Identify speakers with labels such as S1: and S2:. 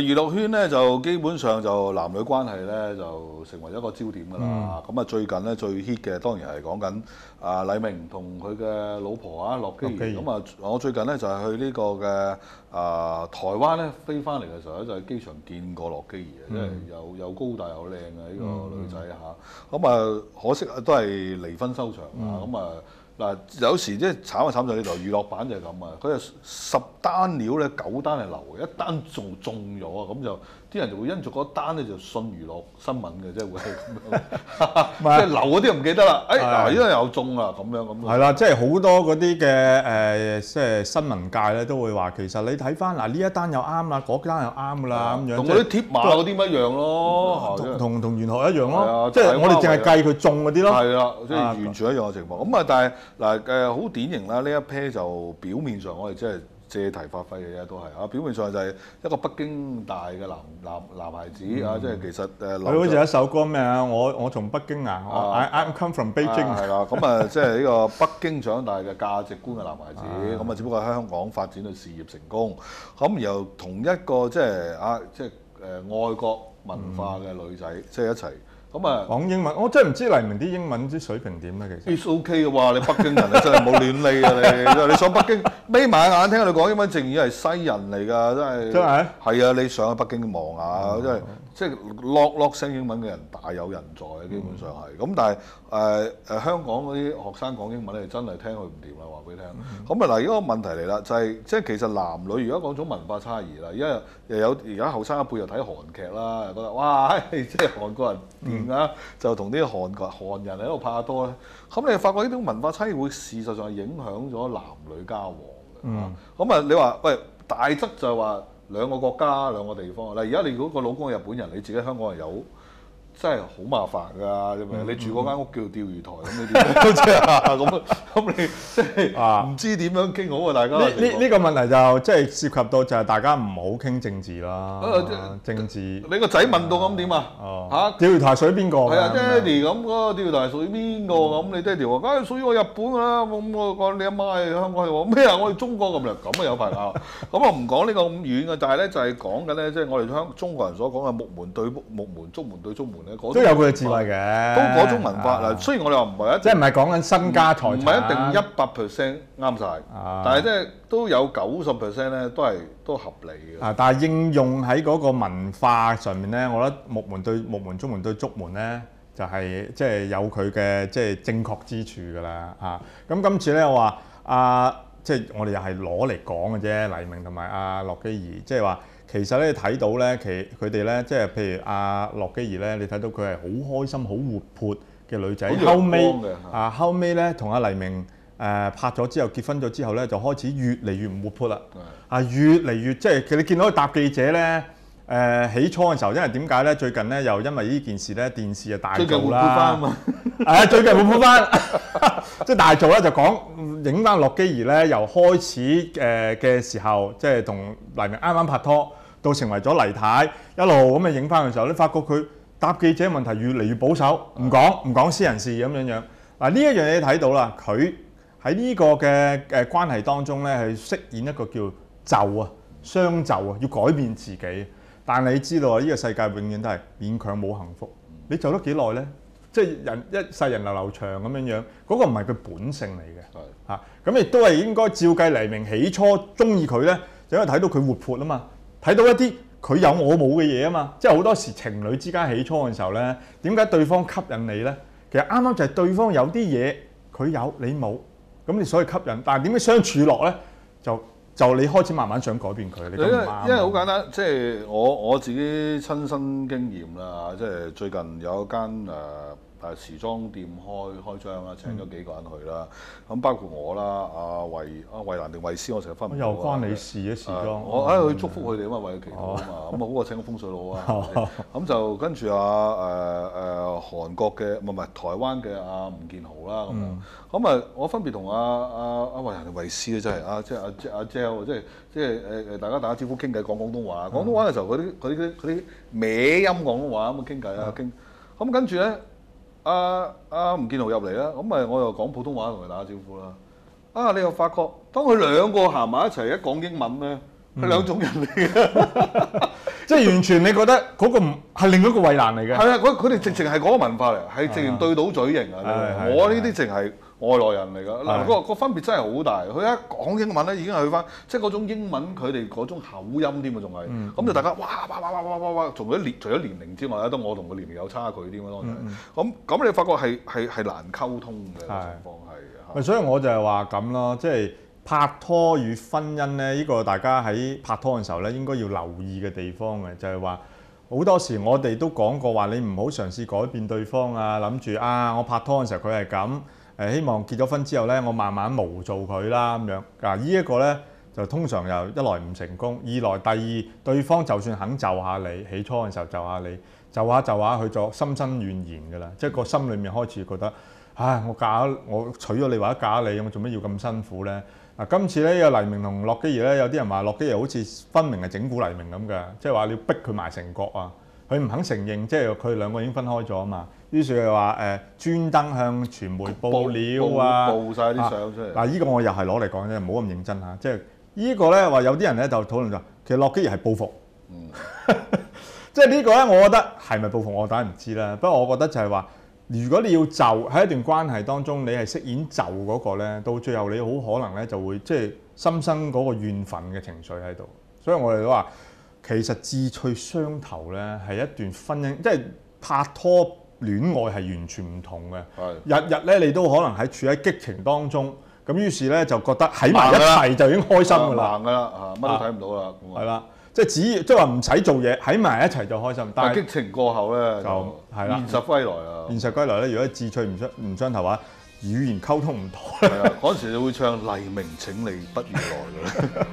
S1: 娛樂圈咧就基本上就男女關係咧就成為一個焦點㗎啦。咁最近咧最 hit 嘅當然係講緊黎明同佢嘅老婆樂基兒。咁我最近咧就係去呢個嘅台灣咧飛翻嚟嘅時候咧，就喺機場見過樂基兒嘅，因為又高大又靚嘅呢個女仔嚇。咁可惜都係離婚收場啊。嗱，有時即係慘就慘在呢度，娛樂版就係咁啊！佢係10單料咧，9單係流嘅，一單中咗啊！咁就啲人就會因住嗰單咧就信娛樂新聞嘅，即係會係咁樣，即係流嗰啲又唔記得啦。嗱，因為又中啦，咁樣。
S2: 係啦，即係好多嗰啲嘅即係新聞界咧都會話，其實你睇翻嗱呢一單又啱啦，嗰單又啱㗎啦，咁樣。
S1: 同嗰啲貼馬嗰啲咪一樣咯，
S2: 同玄學一樣咯，即係我哋淨係計佢中嗰啲咯。
S1: 係啦，即係完全一樣嘅情況。咁但係嗱好典型啦，呢一 pair 就表面上我哋即係借題發揮嘅啫，都係啊。表面上就係一個北京大嘅男孩子啊，即係其實
S2: 佢好似一首歌咩啊？我從北京I'm come from Beijing。
S1: 係啦，咁即係呢個北京長大嘅價值觀嘅男孩子，咁只不過喺香港發展到事業成功，咁然後同一個即係外國文化嘅女仔即係一齊。
S2: 講英文，我真係唔知黎明啲英文啲水平點咧，其實。
S1: It's OK 嘅話，你北京人你真係冇亂嚟啊！你上北京眯埋眼聽你講英文，正義係西人嚟㗎，真係。真係。係啊，你上去北京望下，真係即係落聲英文嘅人大有人在啊，基本上係。咁但係香港嗰啲學生講英文咧，真係聽佢唔掂啦，話俾你聽。咁嗱，呢個問題嚟啦，就係即係其實男女而家講種文化差異啦，因為又有而家後生一輩又睇韓劇啦，又覺得哇，即係韓國人。就同啲韓人喺度拍拖咧，咁你發覺呢種文化差異會事實上係影響咗男女交往嘅。咁你話喂大則就係話兩個國家兩個地方。嗱，而家你如果個老公係日本人，你自己香港人有。真係好麻煩㗎，你住嗰間屋叫釣魚台咁，你點即係咁你即係唔知點樣傾好啊？大家
S2: 呢個問題就即係涉及到就係大家唔好傾政治啦。政治
S1: 你個仔問到咁點啊？
S2: 釣魚台屬於邊個？
S1: 係啊，爹哋咁嗰個釣魚台屬於邊個咁？你爹哋話梗係屬於我日本㗎啦。咁我講你阿媽係香港人話咩啊？我哋中國咁啊有排拗。咁我唔講呢個咁遠嘅，但係咧就係講緊咧，即係我哋中國人所講嘅木門對木門，竹門對竹門。
S2: 都有佢嘅智慧嘅，
S1: 都嗰種文化嗱。雖然我哋話唔係
S2: 即係唔係講緊身家財產，
S1: 唔係一定100%啱晒，但係即係都有90%咧，都合理嘅。
S2: 但係應用喺嗰個文化上面咧，我覺得木門對木門、竹門對竹門咧，就係即係有佢嘅即係正確之處㗎啦。咁今次咧我話即係我哋又係攞嚟講嘅啫，黎明同埋樂基兒，即係話。其實咧睇到咧，佢哋咧即係譬如樂基兒咧，你睇到佢係好開心、好活潑嘅女仔。後尾咧同黎明拍咗之後結婚咗之後咧，就開始越嚟越唔活潑啦。越嚟越即係你見到佢答記者咧，起初嘅時候，因為點解咧？最近咧又因為呢件事咧，電視就大做啦。最近活潑翻，即係大做咧就講影翻樂基兒咧，由開始嘅時候，即係同黎明啱啱拍拖。到成為咗黎太，一路咁樣影翻嘅時候，你發覺佢答記者問題越嚟越保守，唔講私人事咁樣樣。嗱呢一樣嘢睇到啦，佢喺呢個嘅關係當中咧，係飾演一個叫相就啊，要改變自己。但係你知道啊，呢個世界永遠都係勉強冇幸福。你就得幾耐咧？即係一世人流長咁樣樣，嗰個唔係佢本性嚟嘅。咁亦都係應該照計黎明起初中意佢咧，就因為睇到佢活潑啊嘛。睇到一啲佢有我冇嘅嘢啊嘛，即係好多時情侶之間起初嘅時候咧，點解對方吸引你咧？其實啱啱就係對方有啲嘢佢有你冇，咁你所以吸引。但係點樣相處落咧？就你開始慢慢想改變佢，你咁唔啱。
S1: 因為好簡單，即係我自己親身經驗啦，即係最近有一間時裝店開張啦，請咗幾個人去啦，咁包括我啦，衛蘭定衛詩，我成日分唔到。
S2: 又關你事嘅時裝。
S1: 我去祝福佢哋啊嘛，為佢祈禱啊嘛，咁好過請個風水佬啊。咁就跟住韓國嘅唔係台灣嘅吳建豪啦咁樣。咁我分別同衛蘭定衛詩咧，真係即係阿 Jel， 即係大家打招呼傾偈講廣東話。廣東話嘅時候，佢啲歪音廣東話咁傾偈啦，傾。咁跟住咧。吳建豪入嚟啦，咁我又講普通話同佢打招呼啦。你又發覺，當佢兩個行埋一齊一講英文咧，係兩種人嚟嘅。
S2: 即係完全你覺得嗰個唔係另一個衛蘭嚟嘅。
S1: 係啊，佢哋直情係嗰個文化嚟，係直情對到嘴型啊！我呢啲淨係外來人嚟㗎。嗱，個分別真係好大。佢一講英文咧，已經係去翻即係嗰種英文佢哋嗰種口音添啊，仲係咁就大家哇！除咗年齡之外咧，都我同佢年齡有差距添啊，當然。咁你發覺係難溝通嘅情況係。
S2: 所以我就係話咁咯，即係。拍拖與婚姻咧，呢個大家喺拍拖嘅時候咧，應該要留意嘅地方嘅，就係話好多時我哋都講過話，你唔好嘗試改變對方啊，諗住我拍拖嘅時候佢係咁，希望結咗婚之後咧，我慢慢模造佢啦咁樣。嗱，呢一個咧就通常又一來唔成功，二來第二對方就算肯就下你，起初嘅時候就下你，就下佢就心生怨言㗎啦，即係個心裡面開始覺得，我娶咗你或者嫁你，我做咩要咁辛苦咧？嗱，今次咧有黎明同洛基兒咧，有啲人話洛基兒好似分明係整蠱黎明咁嘅，即係話你要逼佢埋成角啊！佢唔肯承認，即係佢哋兩個已經分開咗啊嘛。於是佢話專登向傳媒報料啊，
S1: 報曬啲相出嚟。
S2: 嗱，呢個我又係攞嚟講啫，唔好咁認真嚇。即係呢個咧話有啲人咧就討論咗，其實洛基兒係報復。即係呢個咧，我覺得係咪報復我當然唔知啦。不過我覺得就係話。如果你要就喺一段關係當中，你係飾演就嗰個咧，到最後你好可能咧就會即係心生嗰個怨憤嘅情緒喺度。所以我哋都話，其實志趣相投咧係一段婚姻，即係拍拖戀愛係完全唔同嘅。日日咧你都可能處喺激情當中，咁於是咧就覺得喺埋一齊就已經開心㗎啦。
S1: 盲㗎啦，乜都睇唔到啦。
S2: 係啦。即係話唔使做嘢，喺埋一齊就開心。但係
S1: 激情過後咧，就
S2: 係啦，
S1: 現實歸來啦。
S2: 現實歸來咧，如果志趣唔相投嘅話，語言溝通唔到。
S1: 係啊，嗰陣時你會唱黎明請你不如來㗎。